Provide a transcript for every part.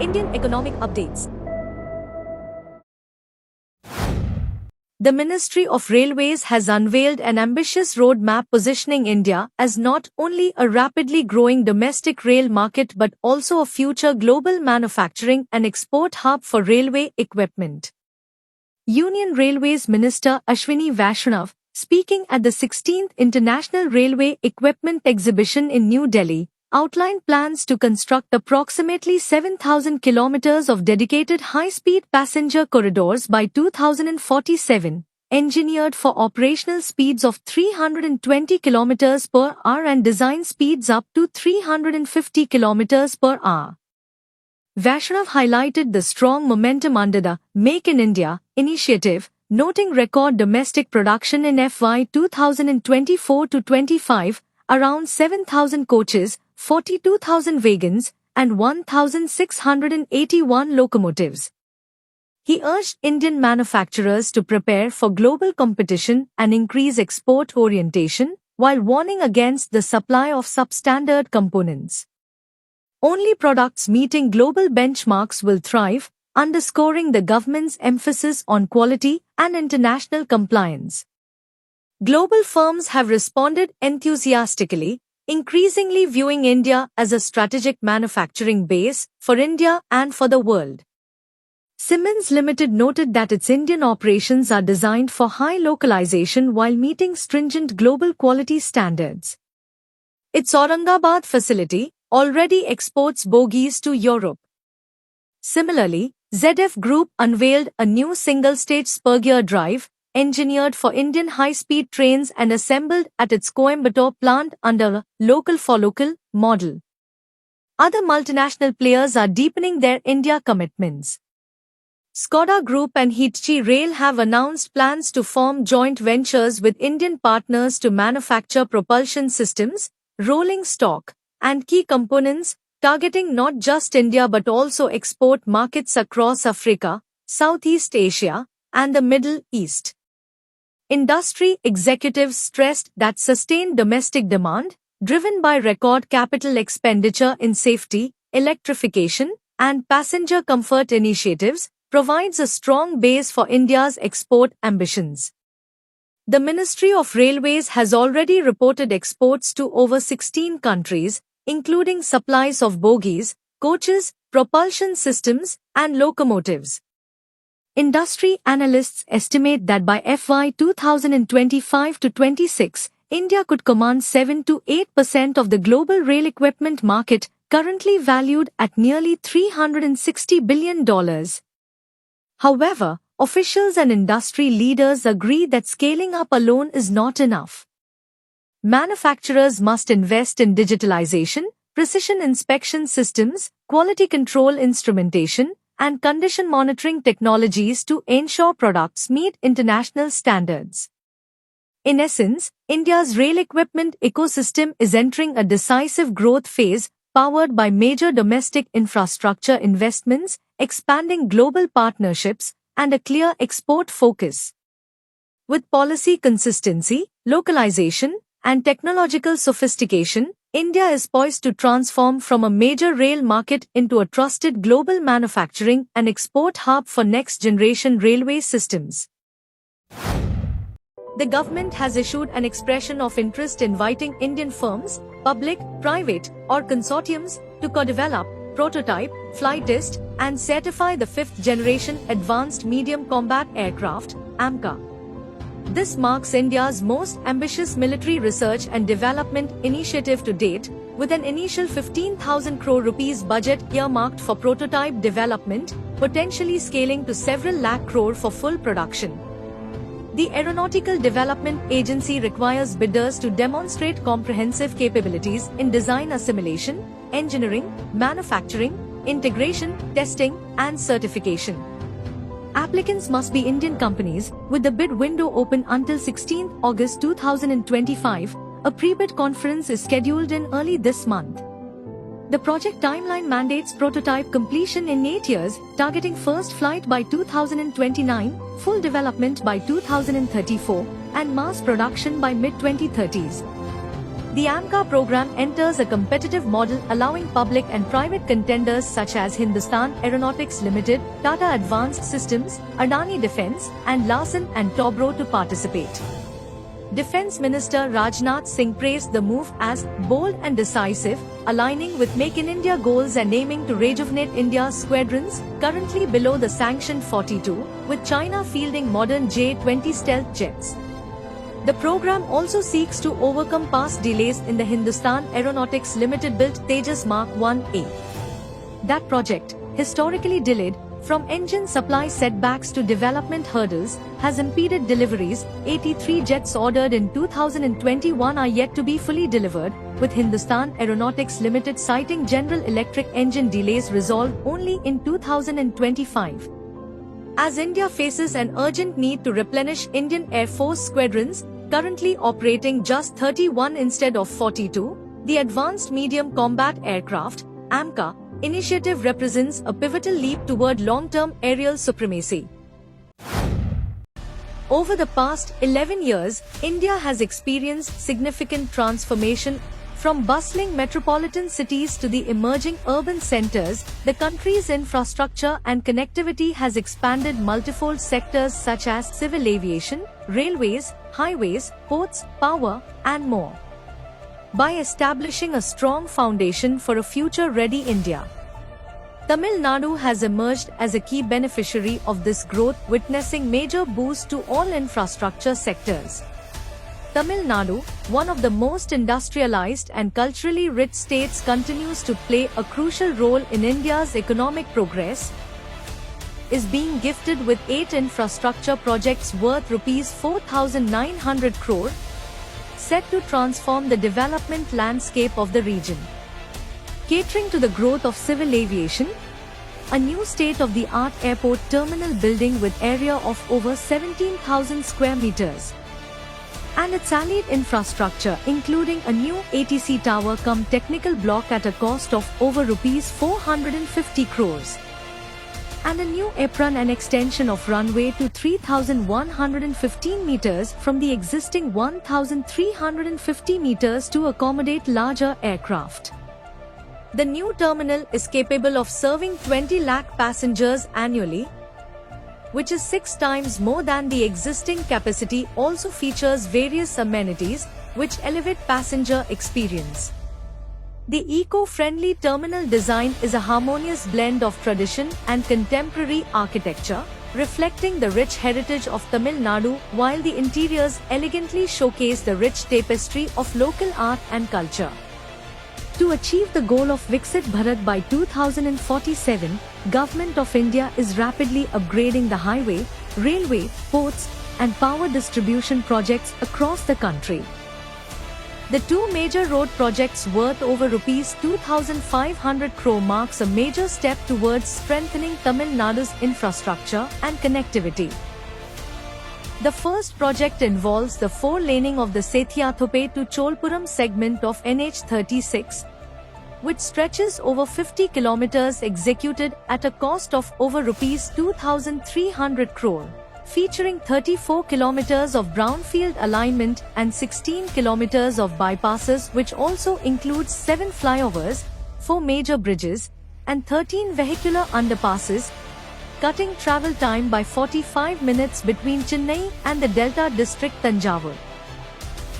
Indian economic updates. The Ministry of Railways has unveiled an ambitious roadmap positioning India as not only a rapidly growing domestic rail market but also a future global manufacturing and export hub for railway equipment. Union Railways Minister Ashwini Vaishnav, speaking at the 16th International Railway Equipment Exhibition in New Delhi, outlined plans to construct approximately 7,000 kilometers of dedicated high-speed passenger corridors by 2047, engineered for operational speeds of 320 kilometers per hour and design speeds up to 350 kilometers per hour. Vaishnav highlighted the strong momentum under the Make in India initiative, noting record domestic production in FY 2024-25, around 7,000 coaches, 42,000 wagons, and 1,681 locomotives. He urged Indian manufacturers to prepare for global competition and increase export orientation, while warning against the supply of substandard components. Only products meeting global benchmarks will thrive, underscoring the government's emphasis on quality and international compliance. Global firms have responded enthusiastically, increasingly viewing India as a strategic manufacturing base for India and for the world. Siemens Limited noted that its Indian operations are designed for high localization while meeting stringent global quality standards. Its Aurangabad facility already exports bogies to Europe. Similarly, ZF Group unveiled a new single-stage spur-gear drive, engineered for Indian high-speed trains and assembled at its Coimbatore plant under a local-for-local model. Other multinational players are deepening their India commitments. Skoda Group and Hitachi Rail have announced plans to form joint ventures with Indian partners to manufacture propulsion systems, rolling stock, and key components, targeting not just India but also export markets across Africa, Southeast Asia, and the Middle East. Industry executives stressed that sustained domestic demand, driven by record capital expenditure in safety, electrification, and passenger comfort initiatives, provides a strong base for India's export ambitions. The Ministry of Railways has already reported exports to over 16 countries, including supplies of bogies, coaches, propulsion systems, and locomotives. Industry analysts estimate that by FY 2025-26, India could command 7 to 8% of the global rail equipment market, currently valued at nearly $360 billion. However, officials and industry leaders agree that scaling up alone is not enough. Manufacturers must invest in digitalization, precision inspection systems, quality control instrumentation, and condition monitoring technologies to ensure products meet international standards. In essence, India's rail equipment ecosystem is entering a decisive growth phase, powered by major domestic infrastructure investments, expanding global partnerships, and a clear export focus. With policy consistency, localization, and technological sophistication, India is poised to transform from a major rail market into a trusted global manufacturing and export hub for next-generation railway systems. The government has issued an expression of interest inviting Indian firms, public, private, or consortiums, to co-develop, prototype, flight test, and certify the 5th-generation Advanced Medium Combat Aircraft, AMCA. This marks India's most ambitious military research and development initiative to date, with an initial 15,000 crore rupees budget earmarked for prototype development, potentially scaling to several lakh crore for full production. The Aeronautical Development Agency requires bidders to demonstrate comprehensive capabilities in design assimilation, engineering, manufacturing, integration, testing, and certification. Applicants must be Indian companies, with the bid window open until 16 August 2025. A pre-bid conference is scheduled in early this month. The project timeline mandates prototype completion in 8 years, targeting first flight by 2029, full development by 2034, and mass production by mid-2030s. The AMCA program enters a competitive model allowing public and private contenders such as Hindustan Aeronautics Limited, Tata Advanced Systems, Adani Defence, and Larsen & Toubro to participate. Defence Minister Rajnath Singh praised the move as bold and decisive, aligning with Make in India goals and aiming to rejuvenate India's squadrons, currently below the sanctioned 42, with China fielding modern J-20 stealth jets. The program also seeks to overcome past delays in the Hindustan Aeronautics Limited built Tejas Mark 1A. That project, historically delayed, from engine supply setbacks to development hurdles, has impeded deliveries. 83 jets ordered in 2021 are yet to be fully delivered, with Hindustan Aeronautics Limited citing General Electric engine delays resolved only in 2025. As India faces an urgent need to replenish Indian Air Force squadrons, currently operating just 31 instead of 42, the Advanced Medium Combat Aircraft (AMCA) initiative represents a pivotal leap toward long-term aerial supremacy. Over the past 11 years, India has experienced significant transformation. From bustling metropolitan cities to the emerging urban centers, the country's infrastructure and connectivity has expanded multifold sectors such as civil aviation, railways, highways, ports, power, and more. By establishing a strong foundation for a future-ready India, Tamil Nadu has emerged as a key beneficiary of this growth, witnessing major boosts to all infrastructure sectors. Tamil Nadu, one of the most industrialized and culturally rich states, continues to play a crucial role in India's economic progress, is being gifted with 8 infrastructure projects worth Rs 4,900 crore, set to transform the development landscape of the region. Catering to the growth of civil aviation, a new state-of-the-art airport terminal building with area of over 17,000 square meters, and its allied infrastructure including a new ATC tower cum technical block at a cost of over Rs 450 crores, and a new apron and extension of runway to 3,115 meters from the existing 1,350 meters to accommodate larger aircraft. The new terminal is capable of serving 20 lakh passengers annually, which is 6 times more than the existing capacity. Also features various amenities which elevate passenger experience. The eco-friendly terminal design is a harmonious blend of tradition and contemporary architecture, reflecting the rich heritage of Tamil Nadu, while the interiors elegantly showcase the rich tapestry of local art and culture. To achieve the goal of Viksit Bharat by 2047, Government of India is rapidly upgrading the highway, railway, ports, and power distribution projects across the country. The 2 major road projects worth over Rs 2,500 crore marks a major step towards strengthening Tamil Nadu's infrastructure and connectivity. The first project involves the 4-laning of the Sethiathope to Cholpuram segment of NH36, which stretches over 50 kilometers, executed at a cost of over Rs 2,300 crore, featuring 34 kilometers of brownfield alignment and 16 kilometers of bypasses, which also includes 7 flyovers, 4 major bridges, and 13 vehicular underpasses, cutting travel time by 45 minutes between Chennai and the Delta district Thanjavur.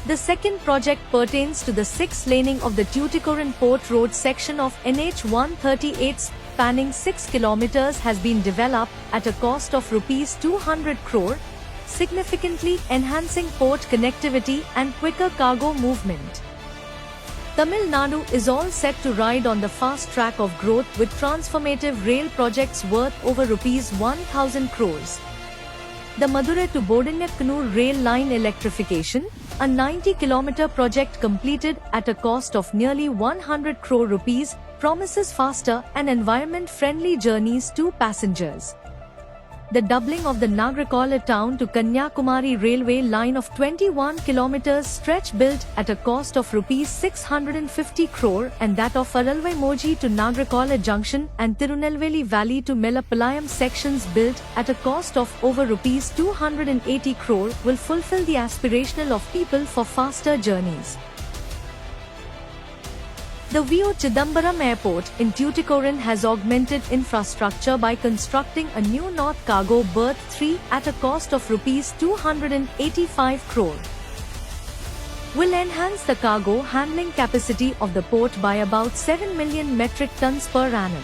The second project pertains to the 6-laning of the Tuticorin Port Road section of NH138, spanning 6 kilometers, has been developed at a cost of Rs 200 crore, significantly enhancing port connectivity and quicker cargo movement. Tamil Nadu is all set to ride on the fast track of growth with transformative rail projects worth over Rs 1,000 crores. The Madurai to Bodinyakanur rail line electrification, a 90-kilometer project completed at a cost of nearly 100 crore rupees, promises faster and environment-friendly journeys to passengers. The doubling of the Nagarkoil town to Kanyakumari railway line of 21 kilometers stretch built at a cost of Rs 650 crore, and that of Aralvai Moji to Nagarkoil junction and Tirunelveli Valley to Melappalayam sections built at a cost of over Rs 280 crore will fulfill the aspirational of people for faster journeys. The VO Chidambaram Airport in Tuticorin has augmented infrastructure by constructing a new North Cargo Berth 3 at a cost of Rs 285 crore. Will enhance the cargo handling capacity of the port by about 7 million metric tons per annum.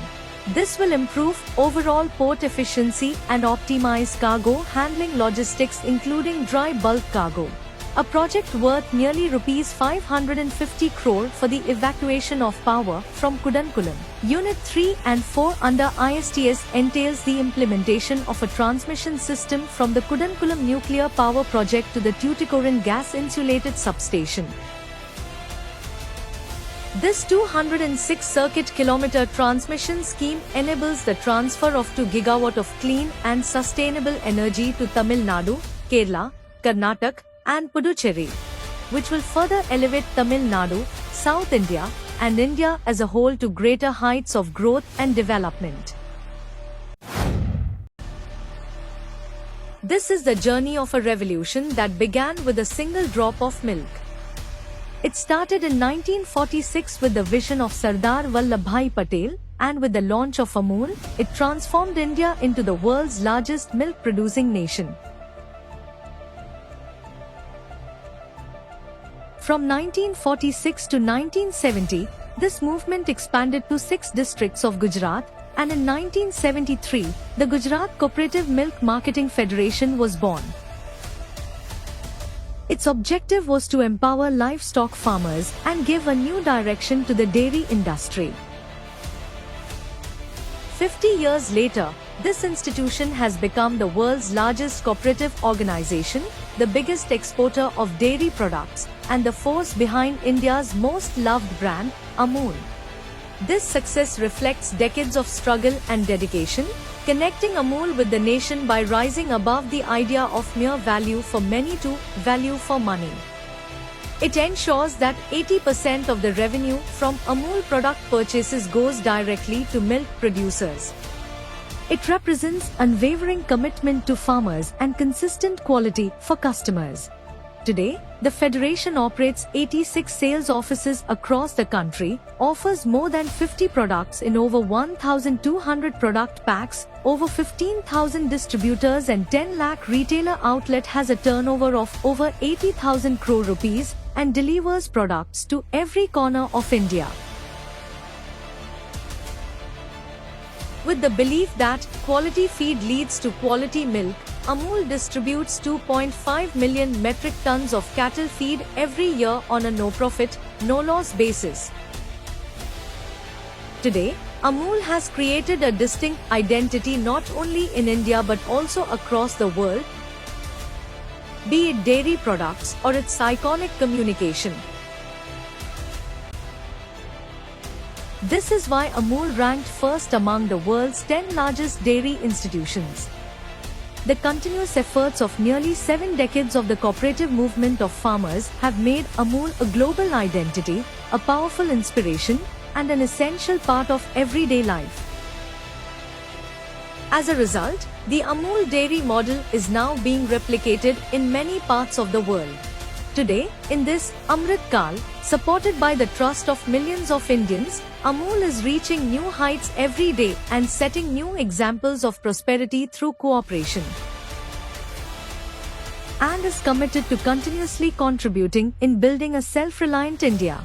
This will improve overall port efficiency and optimize cargo handling logistics including dry bulk cargo. A project worth nearly Rs 550 crore for the evacuation of power from Kudankulam. Unit 3 and 4 under ISTS entails the implementation of a transmission system from the Kudankulam nuclear power project to the Tuticorin gas insulated substation. This 206 circuit kilometer transmission scheme enables the transfer of 2 gigawatt of clean and sustainable energy to Tamil Nadu, Kerala, Karnataka, and Puducherry, which will further elevate Tamil Nadu, South India, and India as a whole to greater heights of growth and development. This is the journey of a revolution that began with a single drop of milk. It started in 1946 with the vision of Sardar Vallabhbhai Patel, and with the launch of Amul, it transformed India into the world's largest milk-producing nation. From 1946 to 1970, this movement expanded to 6 districts of Gujarat, and in 1973, the Gujarat Cooperative Milk Marketing Federation was born. Its objective was to empower livestock farmers and give a new direction to the dairy industry. 50 years later, this institution has become the world's largest cooperative organization, the biggest exporter of dairy products, and the force behind India's most loved brand, Amul. This success reflects decades of struggle and dedication, connecting Amul with the nation by rising above the idea of mere value for many to value for money. It ensures that 80% of the revenue from Amul product purchases goes directly to milk producers. It represents unwavering commitment to farmers and consistent quality for customers. Today, the Federation operates 86 sales offices across the country, offers more than 50 products in over 1,200 product packs, over 15,000 distributors and 10 lakh retailer outlet, has a turnover of over 80,000 crore rupees, and delivers products to every corner of India. With the belief that quality feed leads to quality milk, Amul distributes 2.5 million metric tons of cattle feed every year on a no-profit, no-loss basis. Today, Amul has created a distinct identity not only in India but also across the world, be it dairy products or its iconic communication. This is why Amul ranked first among the world's 10 largest dairy institutions. The continuous efforts of nearly 7 decades of the cooperative movement of farmers have made Amul a global identity, a powerful inspiration, and an essential part of everyday life. As a result, the Amul dairy model is now being replicated in many parts of the world. Today, in this Amrit Kal, supported by the trust of millions of Indians, Amul is reaching new heights every day and setting new examples of prosperity through cooperation, and is committed to continuously contributing in building a self-reliant India.